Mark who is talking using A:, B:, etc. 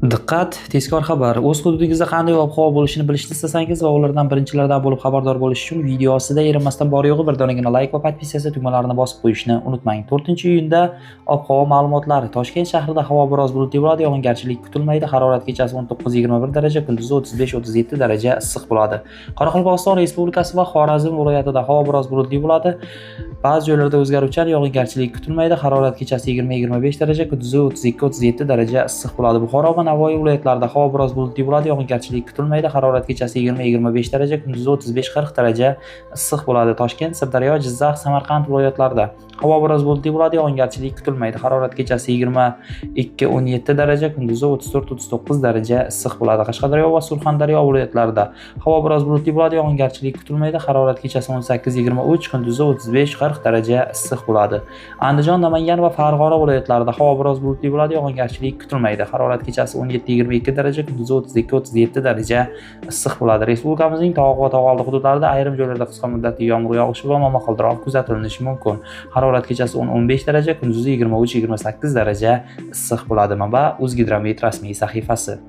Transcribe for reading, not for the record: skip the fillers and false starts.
A: Diqqat, tezkor xabar. O'z hududingizda qanday ob-havo bo'lishini bilishni istasangiz va ulardan birinchilardan bo'lib xabardor bo'lish uchun video ostida erinmasdan bor yo'g'i bir donagina like va podpisatsiya tugmalarini bosib qo'yishni unutmang. 4-iyunda ob-havo ma'lumotlari. Toshkent shahrida havo biroz bulutli bo'ladi, yog'ingarchilik kutilmaydi. Harorat kechasi 19-21 daraja, kunduzi 35-37 daraja issiq bo'ladi. Qoraqalpog'iston Respublikasi va Xorazm viloyatida havo biroz bulutli bo'ladi. Ba'zi joylarda o'zgaruvchan yog'ingarchilik kutilmaydi. Harorat kechasi 20-25 daraja, kunduzi 32-37 daraja issiq bo'ladi. Buxoro va Navoiy viloyatlarida havo biroz bulutli bo'ladi, yog'ingarchilik kutilmaydi. Harorat kechasi 20-25 daraja, kunduzi 35-40 daraja issiq bo'ladi. Toshkent, Sirdaryo, Jizzax, Samarqand viloyatlarida havo biroz bulutli bo'ladi, yog'ingarchilik kutilmaydi. Harorat kechasi 22-17 daraja, kunduzi 34-39 daraja issiq bo'ladi. Qashqadaryo va Surxondaryo viloyatlarida havo biroz bulutli bo'ladi, yog'ingarchilik kutilmaydi. Harorat kechasi 18-23, kunduzi 35-40 daraja issiq bo'ladi. Andijon, Namangan va Farg'ona viloyatlarida havo biroz bulutli bo'ladi, yog'ingarchilik kutilmaydi. Harorat kechasi 17-22 daraja, kunduzi 32-37 daraja issiq bo'ladi. Respublikamizning tog' va tog'oldi hududlarida ayrim joylarda qisqa muddatli yomg'ir yog'ishi va momaqaldiroq kuzatilishi mumkin. Harorat kechasi 10-15 daraja, kunduzi 23-28 daraja issiq bo'ladi. Manba: O'zgidromet rasmiy sahifasi.